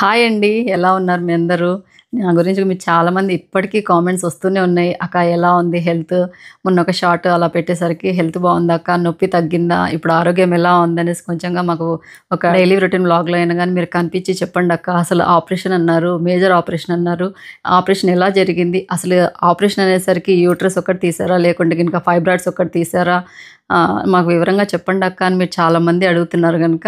Hi అండి. ఎలా ఉన్నారు మీ అందరూ? నా గురించి మీకు చాలామంది ఇప్పటికీ కామెంట్స్ వస్తూనే ఉన్నాయి. "అక్క ఎలా ఉంది హెల్త్? మొన్న ఒక షార్ట్ అలా పెట్టేసరికి హెల్త్ బావుందా అక్క? నొప్పి తగ్గిందా? ఇప్పుడు ఆరోగ్యం ఎలా ఉందనేసి కొంచెంగా మాకు ఒక డైలీ రొటీన్ వ్లాగ్‌లో అయినా గానీ మీరు కనిపించి చెప్పండక్క. అసలు ఆపరేషన్ అన్నారు. మేజర్ ఆపరేషన్ అన్నారు. ఆపరేషన్ ఎలా జరిగింది? అసలు ఆపరేషన్ అనేసరికి యూట్రస్ ఒక్కటి తీశారా? లేకుంటే గనుక ఫైబ్రాయిడ్స్ ఒక్కటి తీశారా? మాకు వివరంగా చెప్పండక్క" అని మీరు చాలామంది అడుగుతున్నారు గనుక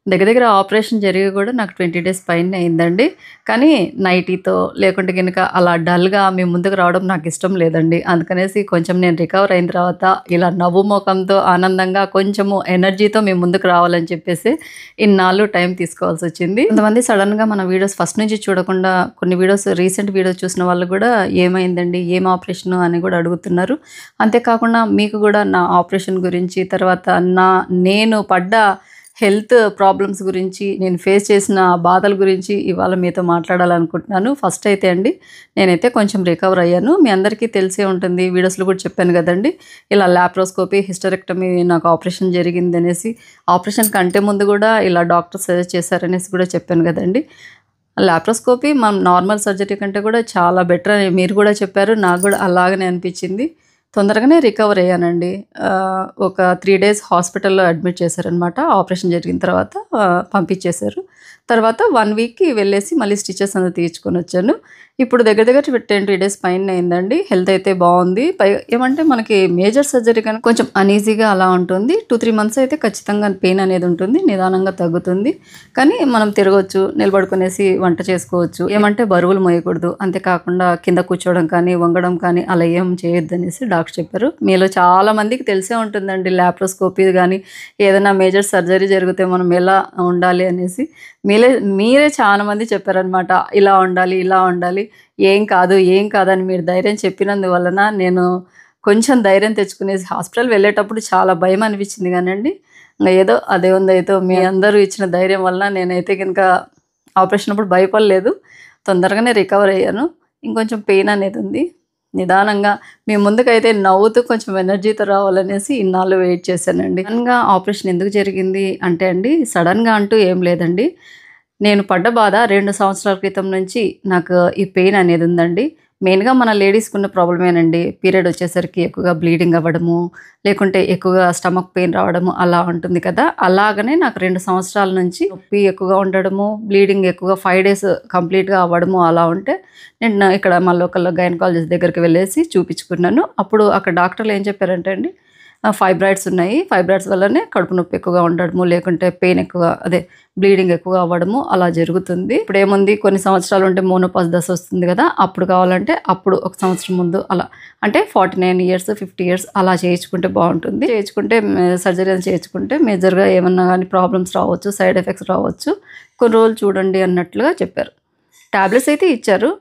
దగ్గర దగ్గర ఆపరేషన్ జరిగి కూడా నాకు 20 డేస్ పైనే అయిందండి. కానీ నైటీతో లేకుంటే గనుక అలా డల్‌గా మీ ముందుకు రావడం నాకిష్టం లేదండి. అందుకనేసి కొంచెం నేను రికవర్ అయిన తర్వాత ఇలా నవ్వు మొఖంతో ఆనందంగా కొంచెము ఎనర్జీతో మీ ముందుకు రావాలని చెప్పేసి ఇన్నాళ్ళు టైం తీసుకోవాల్సొచ్చింది. కొంతమంది సడెన్‌గా మన వీడియోస్ ఫస్ట్ నుంచి చూడకుండా కొన్ని వీడియోస్ రీసెంట్ వీడియోస్ చూసిన వాళ్ళు కూడా ఏమైందండి? ఏం ఆపరేషను? అని కూడా అడుగుతున్నారు. అంతేకాకుండా మీకు కూడా నా ఆపరేషన్ గురించి తర్వాత నేను పడ్డ హెల్త్ ప్రాబ్లమ్స్ గురించి, నేను ఫేస్ చేసిన బాధల గురించి ఇవాళ మీతో మాట్లాడాలనుకుంటున్నాను. ఫస్ట్ అయితే అండి, నేనైతే కొంచెం రికవర్ అయ్యాను. మీ అందరికీ తెలిసే ఉంటుంది. వీడియోస్‌లో కూడా చెప్పాను గదండీ! ఇలా లాప్రోస్కోపీ, హిస్టరెక్టమీ నాకు ఆపరేషన్ జరిగిందనేసి. ఆపరేషన్ కంటే ముందు గూడా ఇలా డాక్టర్ సజెస్ట్ చేశారనేసి కూడా చెప్పాను గదండీ! లాప్రోస్కోపీ మనం నార్మల్ సర్జరీ కంటే కూడా చాలా బెటర్ అని మీరు కూడా చెప్పారు. నాకు గూడా అలాగనే అనిపిచ్చింది. తొందరగానే రికవర్ అయ్యానండి. ఒక 3 డేస్ హాస్పిటల్‌లో అడ్మిట్ చేశారనమాట. ఆపరేషన్ జరిగిన తర్వాత పంపించేశారు. తర్వాత 1 వీక్‌కి వెళ్ళేసి మళ్ళీ స్టిచెస్ అనేది తీయించుకొనొచ్చాను. ఇప్పుడు దగ్గర దగ్గర 20 డేస్ పైనే అయిందండి. హెల్త్ అయితే బావుంది. ఏమంటే మనకి మేజర్ సర్జరీ కనుక కొంచెం అనీజీగా అలా ఉంటుంది. 2, 3 మంత్స్ అయితే ఖచ్చితంగా పెయిన్ అనేది ఉంటుంది. నిదానంగా తగ్గుతుంది. కానీ మనం తిరగొచ్చు, నిలబడుకునేసి వంట చేసుకోవచ్చు. ఏమంటే బరువులు మోయకూడదు. అంతేకాకుండా కింద కూర్చోవడం కానీ, వంగడం కానీ అలా ఏం చేయొద్దనేసి డాక్టర్ చెప్పారు. మీలో చాలా మందికి తెలిసే ఉంటుందండి లాప్రోస్కోపీ గానీ, ఏదైనా మేజర్ సర్జరీ జరిగితే మనం ఎలా ఉండాలి అనేసి. మీరే చాలా మంది చెప్పారనమాట. ఇలా ఉండాలి, ఇలా ఉండాలి. ఏం కాదు, ఏం కాదని మీరు ధైర్యం చెప్పినందువలన నేను కొంచెం ధైర్యం తెచ్చుకునేసి హాస్పిటల్ వెళ్ళేటప్పుడు చాలా భయం అనిపించింది గానండి. ఏదో ఆ దేవుని దయతో మీ అందరూ ఇచ్చిన ధైర్యం వలన నేనైతే గనుక ఆపరేషన్ అప్పుడు భయపడలేదు. తొందరగానే రికవర్ అయ్యాను. ఇంకొంచెం పెయిన్ అనేది ఉంది. నిదానంగా మీ ముందుకైతే నవ్వుతూ కొంచెం ఎనర్జీతో రావాలనేసి ఇన్నాళ్ళు వెయిట్ చేశానండి. సడన్‌గా ఆపరేషన్ ఎందుకు జరిగింది అంటే అండి, సడన్‌గా అంటూ ఏం లేదండి. నేను పడ్డ బాధ 2 సంవత్సరాల క్రితం నుంచి నాకు ఈ పెయిన్ అనేది ఉందండి. మెయిన్‌గా మన లేడీస్‌కున్న ప్రాబ్లమేనండి. పీరియడ్ వచ్చేసరికి ఎక్కువగా బ్లీడింగ్ అవ్వడము, లేకుంటే ఎక్కువగా స్టమక్ పెయిన్ రావడము అలా ఉంటుంది కదా! అలాగనే నాకు 2 సంవత్సరాల నుంచి నొప్పి ఎక్కువగా ఉండడము, బ్లీడింగ్ ఎక్కువగా 5 డేస్ కంప్లీట్‌గా అవ్వడము అలా ఉంటే, నేను ఇక్కడ మా లోకల్‌లో గైనకాలజిస్ట్ దగ్గరికి వెళ్ళేసి చూపించుకున్నాను. అప్పుడు అక్కడ డాక్టర్లు ఏం చెప్పారంటే అండి, ఫైబ్రాయిడ్స్ ఉన్నాయి. ఫైబ్రాయిడ్స్ వల్లనే కడుపు నొప్పి ఎక్కువగా ఉండడము, లేకుంటే పెయిన్ ఎక్కువ బ్లీడింగ్ ఎక్కువగా అవ్వడము అలా జరుగుతుంది. ఇప్పుడేముంది కొన్ని సంవత్సరాలు ఉంటే మోనోపాజ్ దశ వస్తుంది కదా! అప్పుడు కావాలంటే అప్పుడు ఒక సంవత్సరం ముందు అలా అంటే 49 ఇయర్స్, 50 ఇయర్స్ అలా చేయించుకుంటే బావుంటుంది. చేయించుకుంటే సర్జరీ అని చేయించుకుంటే మేజర్‌గా ఏమన్నా గానీ ప్రాబ్లమ్స్ రావచ్చు, సైడ్ ఎఫెక్ట్స్ రావచ్చు. కొన్ని రోజులు చూడండి అన్నట్లుగా చెప్పారు. టాబ్లెట్స్ అయితే ఇచ్చారు.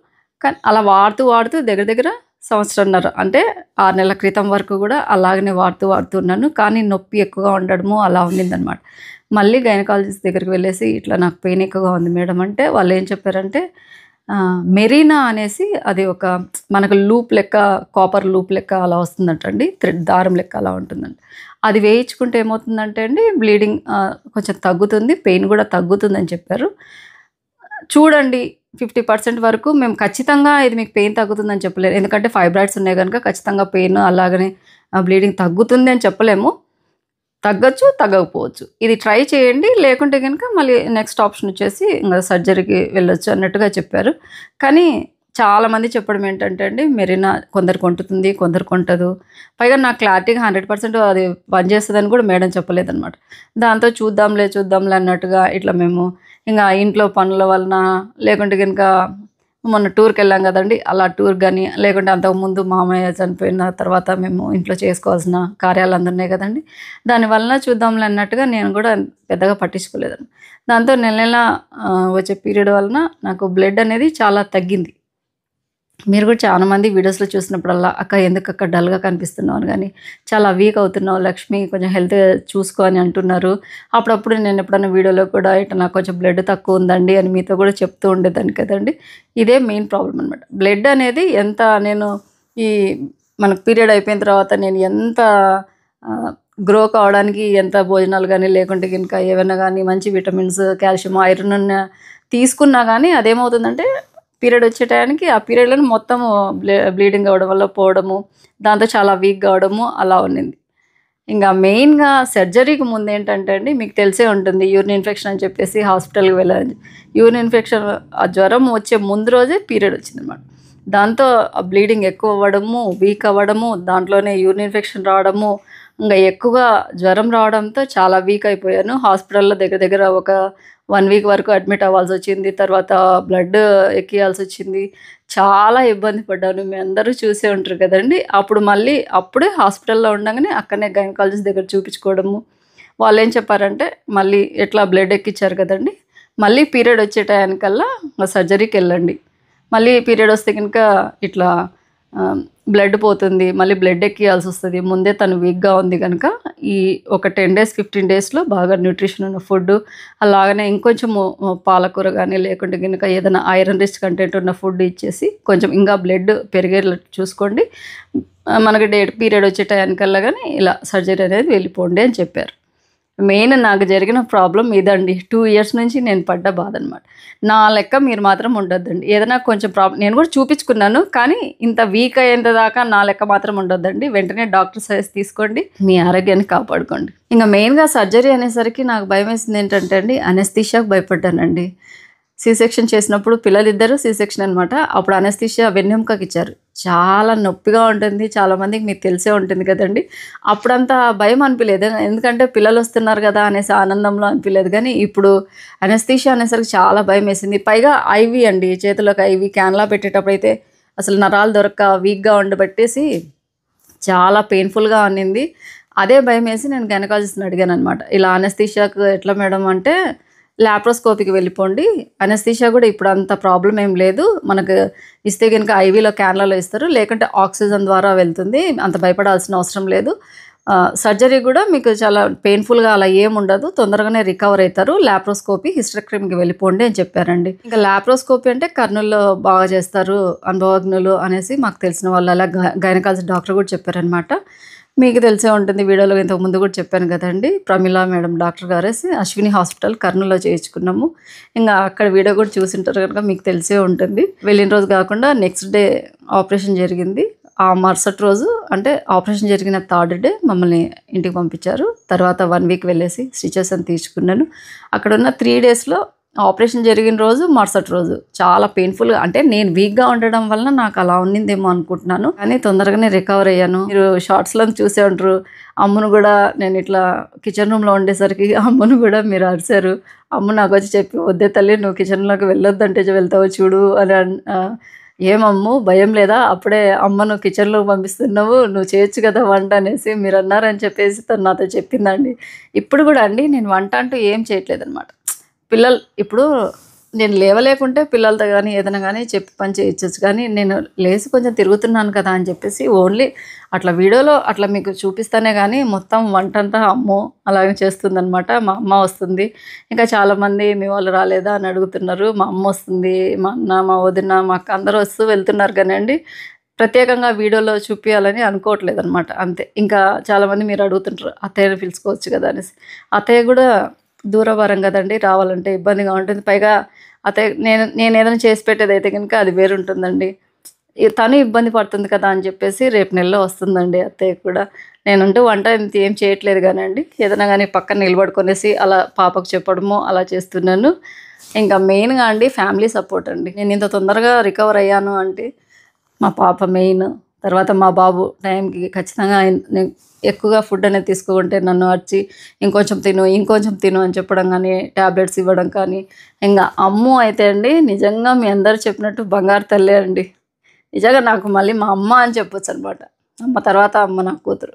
కానీ అలా వాడుతూ వాడుతూ దగ్గర దగ్గర సంవత్సరన్నర అంటే 6 నెలల క్రితం వరకు గూడా అలాగనే వాడుతూ ఉన్నాను. కానీ నొప్పి ఎక్కువగా ఉండడము అలా ఉండిందనమాట. మళ్ళీ గైనకాలజిస్ట్ దగ్గరికి వెళ్ళేసి ఇట్లా నాకు పెయిన్ ఎక్కువగా ఉంది మేడం అంటే వాళ్ళేం చెప్పారంటే మెరీనా అనేసి అది ఒక మనకు లూప్ లెక్క కాపర్ లూప్ లెక్క అలా వస్తుందంటండి. థ్రెడ్ దారం లెక్క అలా ఉంటుందంట. అది వేయించుకుంటే ఏమవుతుందంటే అండి బ్లీడింగ్ కొంచెం తగ్గుతుంది. పెయిన్ గూడా తగ్గుతుందని చెప్పారు. చూడండి 50% వరకు మేము ఖచ్చితంగా ఇది మీకు పెయిన్ తగ్గుతుందని చెప్పలేము. ఎందుకంటే ఫైబ్రాయిడ్స్ ఉన్నాయి గనుక ఖచ్చితంగా పెయిన్ అలాగనే బ్లీడింగ్ తగ్గుతుంది అని చెప్పలేము. తగ్గొచ్చు, తగ్గకపోవచ్చు. ఇది ట్రై చేయండి. లేకుంటే గనుక మళ్ళీ నెక్స్ట్ ఆప్షన్ వచ్చేసి ఇంగ సర్జరీకి వెళ్ళొచ్చు అన్నట్టుగా చెప్పారు. కానీ చాలామంది చెప్పడం ఏంటంటే అండి, మెరీనా కొందరికి వంటుతుంది, కొందరికి వంటదు. పైగా నాకు క్లారిటీగా 100% అది పనిచేస్తదని కూడా మేడం చెప్పలేదనమాట. దాంతో చూద్దాంలే అన్నట్టుగా ఇట్లా మేము ఇంగ ఇంట్లో పనుల వలన లేకుంటే గనుక మొన్న టూర్‌కెళ్ళాం గదండీ! అలా టూర్ గాని, లేకుంటే అంతకుముందు మామయ్య చనిపోయిన తర్వాత మేము ఇంట్లో చేసుకోవాల్సిన కార్యాలందున్నాయి గదండీ! దాని వలన చూద్దాంలే అన్నట్టుగా నేను గూడా పెద్దగా పట్టించుకోలేదండి. దాంతో నెల నెల వచ్చే పీరియడ్ వలన నాకు బ్లడ్ అనేది చాలా తగ్గింది. మీరు కూడా చాలా మంది వీడియోస్‌లో చూసినప్పుడల్లా, "అక్క ఎందుకక్క డల్‌గా కనిపిస్తున్నావు" అని గాని, "చాలా వీక్ అవుతున్నావు లక్ష్మి కొంచెం హెల్త్ చూసుకో" అని అంటున్నారు. అప్పుడప్పుడు నేను ఎప్పుడన్నా వీడియోలో కూడా ఇట్లా నాకు కొంచెం బ్లడ్ తక్కువ ఉందండి అని మీతో కూడా చెప్తూ ఉండేదాన్ని కదండీ. ఇదే మెయిన్ ప్రాబ్లమ్ అనమాట. బ్లడ్ అనేది ఎంత నేను ఈ మనకు పీరియడ్ అయిపోయిన తర్వాత నేను ఎంత గ్రో కావడానికి ఎంత భోజనాలు గాని, లేకుంటే గనుక ఏవన్నా గాని మంచి విటమిన్స్, కాల్షియం, ఐరన్ ఉన్న తీసుకున్నా కానీ అదేమవుతుందంటే పీరియడ్ వచ్చే టయానికి ఆ పీరియడ్‌లో మొత్తము బ్లీడింగ్ అవ్వడం వల్ల పోవడము, దాంతో చాలా వీక్‌గా అవ్వడము అలా ఉన్నింది. ఇంగా మెయిన్‌గా సర్జరీకి ముందేంటంటే అండి మీకు తెలిసే ఉంటుంది యూరిన్ ఇన్ఫెక్షన్ అని చెప్పేసి హాస్పిటల్‌కి వెళ్ళాను. యూరిన్ ఇన్ఫెక్షన్ ఆ జ్వరం వచ్చే ముందు రోజే పీరియడ్ వచ్చిందనమాట. దాంతో ఆ బ్లీడింగ్ ఎక్కువ అవ్వడము, వీక్ అవ్వడము, దాంట్లోనే యూరిన్ ఇన్ఫెక్షన్ రావడము, ఇంగా ఎక్కువగా జ్వరం రావడంతో చాలా వీక్ అయిపోయాను. హాస్పిటల్‌లో దగ్గర దగ్గర ఒక 1 వీక్ వరకు అడ్మిట్ అవ్వాల్సొచ్చింది. తర్వాత బ్లడ్ ఎక్కియాల్సొచ్చింది. చాలా ఇబ్బంది పడ్డాను. మీ అందరూ చూసే ఉంటారు కదండీ! అప్పుడు మళ్ళీ అప్పుడే హాస్పిటల్‌లో ఉండంగానే అక్కడనే గైనకాలజిస్ట్ దగ్గర చూపించుకోవడము. వాళ్ళేం చెప్పారంటే, మళ్ళీ ఎట్లా బ్లడ్ ఎక్కిచ్చారు కదండీ! మళ్ళీ పీరియడ్ వచ్చే టయానికల్లా సర్జరీకెళ్ళండి. మళ్ళీ పీరియడ్ వస్తే గనుక ఇట్లా బ్లడ్ పోతుంది. మళ్ళీ బ్లడ్ ఎక్కియాల్సొస్తది. ముందే తను వీక్‌గా ఉంది గనక ఈ ఒక 10 డేస్, 15 డేస్‌లో బాగా న్యూట్రిషన్ ఉన్న ఫుడ్డు, అలాగనే ఇంకొంచెము పాలకూర గానీ, లేకుంటే గనుక ఏదైనా ఐరన్ రిచ్ కంటెంట్ ఉన్న ఫుడ్ ఇచ్చేసి కొంచెం ఇంకా బ్లడ్ పెరిగేలా చూసుకోండి. మనకి పీరియడ్ వచ్చే టయానికల్లా గానీ ఇలా సర్జరీ అనేది వెళ్ళిపోండి అని చెప్పారు. మెయిన్ నాకు జరిగిన ప్రాబ్లమ్ ఇదండి. 2 ఇయర్స్ నుంచి నేను పడ్డ బాధనమాట. నా లెక్క మీరు మాత్రం ఉండొద్దండి. ఏదైనా కొంచెం నేను కూడా చూపించుకున్నాను. కానీ ఇంత వీక్ అయ్యేంత దాకా నా లెక్క మాత్రం ఉండొద్దండి. వెంటనే డాక్టర్ సజెస్ట్ తీసుకోండి. మీ ఆరోగ్యాన్ని కాపాడుకోండి. ఇంక మెయిన్‌గా సర్జరీ అనేసరికి నాకు భయమేసింది ఏంటంటే అండి, అనస్థీషియాకి భయపడ్డానండి. సి సెక్షన్ చేసినప్పుడు పిల్లలిద్దరూ సి సెక్షన్ అనమాట. అప్పుడు అనస్థీషియా వెన్నెముకకిచ్చారు. చాలా నొప్పిగా ఉంటుంది. చాలామందికి మీకు తెలిసే ఉంటుంది కదండీ! అప్పుడంత భయం అనిపియలేదు. ఎందుకంటే పిల్లలొస్తున్నారు గదా అనేసి ఆనందంలో అనిపియలేదు గానీ, ఇప్పుడు అనస్థీషియా అనేసరికి చాలా భయమేసింది. పైగా ఐవీ అండి. చేతిలోకి ఐవీ క్యాన్‌లా పెట్టేటప్పుడైతే అసలు నరాలు దొరక్క వీక్‌గా ఉండబట్టేసి చాలా పెయిన్‌ఫుల్‌గా ఉన్నింది. అదే భయమేసి నేను గైనకాలజిస్ట్‌ని అడిగాననమాట. ఇలా అనస్థీషియాకు ఎట్లా మేడం అంటే, లాప్రోస్కోపీకి వెళ్ళిపోండి. అనస్థీషియా గూడా ఇప్పుడు అంత ప్రాబ్లమ్ ఏం లేదు. మనకు ఇస్తే గనుక ఐవీలో క్యాన్‌లలో ఇస్తారు. లేకుంటే ఆక్సిజన్ ద్వారా వెళ్తుంది. అంత భయపడాల్సిన అవసరం లేదు. సర్జరీ గూడా మీకు చాలా పెయిన్‌ఫుల్‌గా అలా ఏముండదు. తొందరగానే రికవర్ అయితారు. లాప్రోస్కోపీ, హిస్టెరెక్టమీకి వెళ్ళిపోండి అని చెప్పారండి. ఇంకా లాప్రోస్కోపీ అంటే కర్నూల్‌లో బాగా చేస్తారు. అనుభవజ్ఞులు అనేసి మాకు తెలిసిన వాళ్ళు అలా గైనకాలజిస్ట్ డాక్టర్ గూడా చెప్పారనమాట. మీకు తెలిసే ఉంటుంది. వీడియోలో ఇంతకు ముందు కూడా చెప్పాను కదండీ! ప్రమీల మేడం డాక్టర్ గారేసి అశ్విని హాస్పిటల్ కర్నూల్‌లో చేయించుకున్నాము. ఇంగా అక్కడ వీడియో కూడా చూసుంటారు కనుక మీకు తెలిసే ఉంటుంది. వెళ్ళిన రోజు కాకుండా నెక్స్ట్ డే ఆపరేషన్ జరిగింది. ఆ మరుసటి రోజు అంటే ఆపరేషన్ జరిగిన థర్డ్ డే మమ్మల్ని ఇంటికి పంపించారు. తర్వాత 1 వీక్ వెళ్ళేసి స్టిచెస్ అని తీయించుకున్నాను. అక్కడున్న 3 డేస్‌లో ఆపరేషన్ జరిగిన రోజు, మరుసటి రోజు చాలా పెయిన్‌ఫుల్‌గా అంటే నేను వీక్‌గా ఉండడం వలన నాకు అలా ఉన్నిందేమో అనుకుంటున్నాను. కానీ తొందరగానే రికవర్ అయ్యాను. మీరు షార్ట్స్‌లో చూసే ఉంటారు. అమ్మును గూడా నేను ఇట్లా కిచెన్ రూమ్‌లో ఉండేసరికి అమ్మును గూడా మీరు అరిసారు. అమ్ము నాకొచ్చి చెప్పి, "వద్దే తల్లి నువ్వు కిచెన్‌లోకి వెళ్ళొద్దంటే వెళ్తావో చూడు" అని "ఏమమ్ము భయం లేదా? అప్పుడే అమ్మను కిచెన్‌లోకి పంపిస్తున్నావు. నువ్వు చేయొచ్చు కదా వంట" అనేసి మీరన్నారని చెప్పేసి తను నాతో చెప్పిందండి. ఇప్పుడు గూడా అండి నేను వంట అంటూ ఏం చేయట్లేదనమాట. ఇప్పుడు నేను లేవలేకుంటే పిల్లలతో గానీ, ఏదైనా గానీ చెప్పి పని చేయించొచ్చు. కానీ నేను లేసి కొంచెం తిరుగుతున్నాను కదా అని చెప్పేసి ఓన్లీ అట్లా వీడియోలో అట్లా మీకు చూపిస్తానే గానీ, మొత్తం వంటంతా అమ్మో అలాగే చేస్తుందనమాట. మా అమ్మ వస్తుంది. ఇంకా చాలామంది మీ వాళ్ళు రాలేదా అని అడుగుతున్నారు. మా అమ్మ వస్తుంది, మా అన్న, మా వదిన, మా అక్క అందరూ వస్తూ వెళ్తున్నారు కానండి. ప్రత్యేకంగా వీడియోలో చూపియాలని అనుకోవట్లేదనమాట అంతే. ఇంకా చాలామంది మీరు అడుగుతుంటారు, అత్తయ్యని పిలుచుకోవచ్చు కదా అనేసి. అత్తయ్య గూడా దూరభారం గదండీ! రావాలంటే ఇబ్బందిగా ఉంటుంది. పైగా నేనేదైనా చేసి పెట్టేదైతే గనుక అది వేరుంటుందండి. తను ఇబ్బంది పడుతుంది కదా అని చెప్పేసి రేపు నెలలో వస్తుందండి అత్తయ్య కూడా. నేనంటూ వంట ఇంత ఏం చేయట్లేదు గానండి. ఏదైనా గానీ పక్కన నిలబడుకొనేసి అలా పాపకు చెప్పడము అలా చేస్తున్నాను. ఇంకా మెయిన్‌గా అండి ఫ్యామిలీ సపోర్ట్ అండి. నేనింత తొందరగా రికవర్ అయ్యాను అంటే మా పాప మెయిన్. తర్వాత మా బాబు టైంకి ఖచ్చితంగా ఎక్కువగా ఫుడ్ అనేది తీసుకోకుంటే నన్ను అరిచి ఇంకొంచెం తిను, ఇంకొంచెం తిను అని చెప్పడం గానీ, టాబ్లెట్స్ ఇవ్వడం కానీ, ఇంగా అమ్ము అయితే అండి నిజంగా మీ అందరూ చెప్పినట్టు బంగారు తల్లే అండి. నిజంగా నాకు మళ్ళీ మా అమ్మ అని చెప్పొచ్చనమాట. అమ్మ తర్వాత అమ్మ నా కూతురు.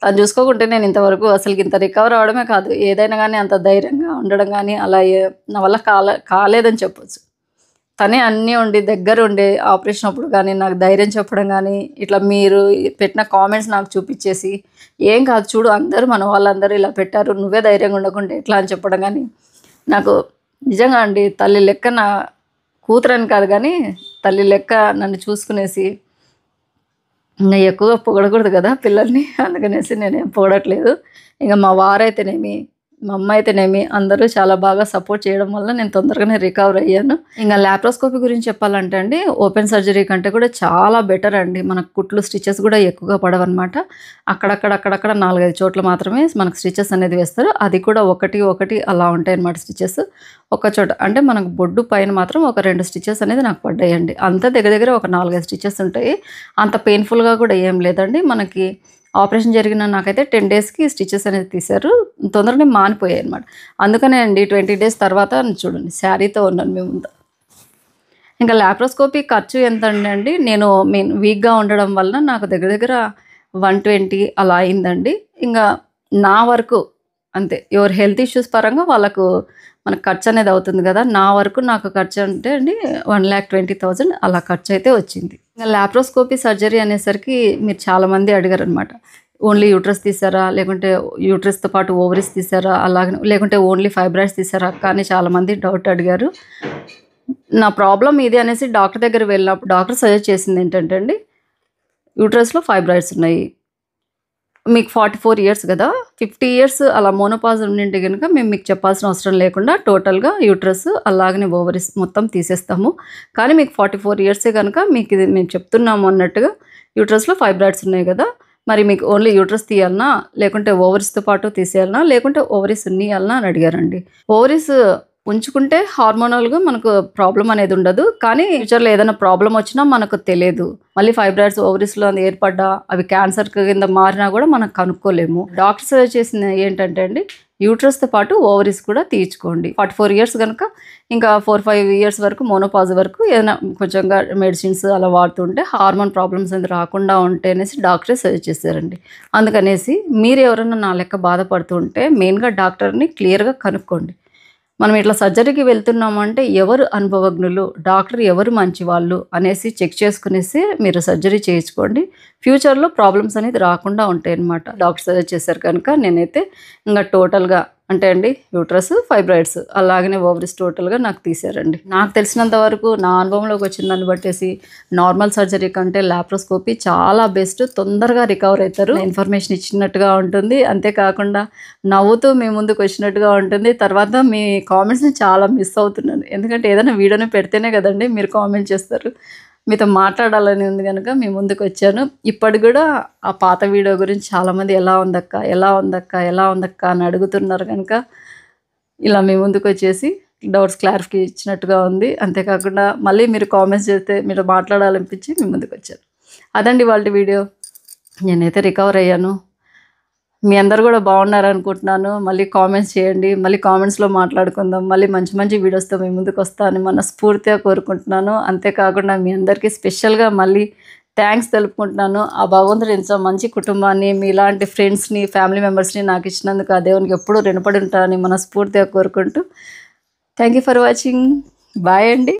తను చూసుకోకుంటే నేను ఇంతవరకు అసలుకి ఇంత రికవర్ అవ్వడమే కాదు, ఏదైనా గానీ అంత ధైర్యంగా ఉండడం గానీ అలా నా వల్ల కాలేదని చెప్పొచ్చు. తనే అన్నీ ఉండి దగ్గరుండి ఆపరేషన్ అప్పుడు గానీ, నాకు ధైర్యం చెప్పడం గానీ, ఇట్లా మీరు పెట్టిన కామెంట్స్ నాకు చూపిచ్చేసి, "ఏం కాదు చూడు అందరూ మన వాళ్ళందరూ ఇలా పెట్టారు. నువ్వే ధైర్యంగా ఉండకుంటే ఎట్లా" అని చెప్పడం గానీ, నాకు నిజంగా అండి తల్లి లెక్క నా కూతురని కాదు గానీ, తల్లి లెక్క నన్ను చూసుకునేసి ఇంగ ఎక్కువగా పొగడకూడదు గదా పిల్లల్ని. అందుకనేసి నేనేం పొగడట్లేదు. ఇంక మా వారైతేనేమి మా అమ్మ అయితేనేమి అందరూ చాలా బాగా సపోర్ట్ చేయడం వల్ల నేను తొందరగానే రికవర్ అయ్యాను. ఇంకా లాప్రోస్కోపీ గురించి చెప్పాలంటే అండి, ఓపెన్ సర్జరీ కంటే కూడా చాలా బెటర్ అండి. మనకు కుట్లు స్టిచెస్ కూడా ఎక్కువగా పడవన్నమాట. అక్కడక్కడ 4, 5 చోట్ల మాత్రమే మనకు స్టిచెస్ అనేది వేస్తారు. అది కూడా ఒకటి అలా ఉంటాయన్నమాట స్టిచెస్. ఒక చోట అంటే మనకు బొడ్డు పైన మాత్రం ఒక 2 స్టిచెస్ అనేది నాకు పడ్డాయండి. అంతా దగ్గర ఒక 4, 5 స్టిచెస్ ఉంటాయి. అంత పెయిన్ఫుల్గా కూడా ఏం లేదండి. మనకి ఆపరేషన్ జరిగిన నాకైతే 10 డేస్‌కి స్టిచెస్ అనేది తీశారు. తొందరగానే మానిపోయాయన్నమాట. అందుకనే అండి 20 డేస్ తర్వాత చూడండి శారీతో ఉన్నాను మీ ముందు. ఇంకా లాప్రోస్కోపీ ఖర్చు ఎంతండి? నేను వీక్‌గా ఉండడం వల్ల నాకు దగ్గర 120 అలా అయిందండి. ఇంగా నా వరకు అంతే. ఎవరి హెల్త్ ఇష్యూస్ పరంగా వాళ్ళకు మనకు ఖర్చు అనేది అవుతుంది కదా! నా వరకు నాకు ఖర్చు అంటే అండి 1,20,000 అలా ఖర్చయితే వచ్చింది. ఇంక లాప్రోస్కోపీ సర్జరీ అనేసరికి మీరు చాలామంది అడిగారనమాట. ఓన్లీ యూట్రస్ తీసారా? లేకుంటే యూట్రస్‌తో పాటు ఓవరీస్ తీసారా? అలాగనే లేకుంటే ఓన్లీ ఫైబ్రాయిడ్స్ తీసారా అక్క అని చాలామంది డౌట్ అడిగారు. నా ప్రాబ్లమ్ ఇది అనేసి డాక్టర్ దగ్గర వెళ్ళినప్పుడు డాక్టర్ సజెస్ట్ చేసింది ఏంటంటే అండి, యూట్రస్‌లో ఫైబ్రాయిడ్స్ ఉన్నాయి. మీకు 44 ఇయర్స్ కదా! 50 ఇయర్స్ అలా మోనోపాజ్ ఉండింటే గనుక మేము మీకు చెప్పాల్సిన అవసరం లేకుండా టోటల్‌గా యూట్రస్ అలాగనే ఓవరీస్ మొత్తం తీసేస్తాము. కానీ మీకు 44 ఇయర్సే గనుక మీకు ఇది మేము చెప్తున్నాము అన్నట్టుగా యూట్రస్‌లో ఫైబ్రాయిడ్స్ ఉన్నాయి కదా! మరి మీకు ఓన్లీ యూట్రస్ తీయాలనా? లేకుంటే ఓవరీస్‌తో పాటు తీసేయాలనా? లేకుంటే ఓవరీస్ ఉన్నియాలనా అని అడిగారండి. ఓవరీస్ ఉంచుకుంటే హార్మోనల్‌గా మనకు ప్రాబ్లమ్ అనేది ఉండదు. కానీ ఫ్యూచర్‌లో ఏదైనా ప్రాబ్లమ్ వచ్చినా మనకు తెలీదు. మళ్ళీ ఫైబ్రాయిడ్స్ ఓవరీస్‌లో అది ఏర్పడ్డా అవి క్యాన్సర్ కింద మారినా కూడా మనం కనుక్కోలేము. డాక్టర్ సజెస్ట్ చేసింది ఏంటంటే అండి, యూట్రస్‌తో పాటు ఓవరీస్ కూడా తీయించుకోండి. 44 ఇయర్స్ గనుక ఇంకా 4, 5 ఇయర్స్ వరకు మోనోపాజ్ వరకు ఏదైనా కొంచెంగా మెడిసిన్స్ అలా వాడుతుంటే హార్మోన్ ప్రాబ్లమ్స్ అనేది రాకుండా ఉంటే అనేసి డాక్టరే సజెస్ట్ చేశారండి. అందుకనేసి మీరు ఎవరైనా నా లెక్క బాధపడుతుంటే మెయిన్‌గా డాక్టర్‌ని క్లియర్‌గా కనుక్కోండి. మనం ఇట్లా సర్జరీకి వెళ్తున్నామంటే ఎవరు అనుభవజ్ఞులు, డాక్టర్ ఎవరు మంచివాళ్ళు అనేసి చెక్ చేసుకునేసి మీరు సర్జరీ చేయించుకోండి. ఫ్యూచర్‌లో ప్రాబ్లమ్స్ అనేది రాకుండా ఉంటాయన్నమాట. డాక్టర్ సజెస్ట్ చేశారు కనుక నేనైతే ఇంక టోటల్‌గా అంటే అండి యూట్రస్, ఫైబ్రాయిడ్స్ అలాగనే ఓవరీస్ టోటల్‌గా నాకు తీశారండి. నాకు తెలిసినంత వరకు నా అనుభవంలోకి వచ్చిన దాన్ని బట్టేసి నార్మల్ సర్జరీ కంటే లాప్రోస్కోపీ చాలా బెస్ట్. తొందరగా రికవర్ అవుతారు. ఇన్ఫర్మేషన్ ఇచ్చినట్టుగా ఉంటుంది. అంతేకాకుండా నవ్వుతూ మీ ముందుకు వచ్చినట్టుగా ఉంటుంది. తర్వాత మీ కామెంట్స్‌ని చాలా మిస్ అవుతున్నాను. ఎందుకంటే ఏదైనా వీడియోని పెడితేనే కదండీ మీరు కామెంట్ చేస్తారు. మీతో మాట్లాడాలని ఉంది గనుక మీ ముందుకొచ్చాను. ఇప్పటికి గూడా ఆ పాత వీడియో గురించి చాలామంది ఎలా ఉందక్క? ఎలా ఉందక్క? ఎలా ఉందక్క? అని అడుగుతున్నారు గనుక ఇలా మీ ముందుకొచ్చేసి డౌట్స్ క్లారిఫై ఇచ్చినట్టుగా ఉంది. అంతేకాకుండా మళ్ళీ మీరు కామెంట్స్ చేస్తే మీతో మాట్లాడాలనిపించి మీ ముందుకొచ్చాను. అదండి ఇవాల్టి వీడియో. నేనైతే రికవర్ అయ్యాను. మీ అందరూ గూడా బాగున్నారనుకుంటున్నాను. మళ్ళీ కామెంట్స్ చేయండి. మళ్ళీ కామెంట్స్‌లో మాట్లాడుకుందాం. మళ్ళీ మంచి వీడియోస్‌తో మీ ముందుకొస్తా అని మనస్ఫూర్తిగా కోరుకుంటున్నాను. అంతేకాకుండా మీ అందరికీ స్పెషల్‌గా మళ్ళీ థాంక్స్ తెలుపుకుంటున్నాను. ఆ భగవంతుడు ఇంత మంచి కుటుంబాన్ని, మీలాంటి ఫ్రెండ్స్‌ని, ఫ్యామిలీ మెంబర్స్‌ని నాకిచ్చినందుకు ఆ దేవునికి ఎప్పుడూ రుణపడి ఉంటానని మనస్ఫూర్తిగా కోరుకుంటూ thank you for watching. Bye అండి.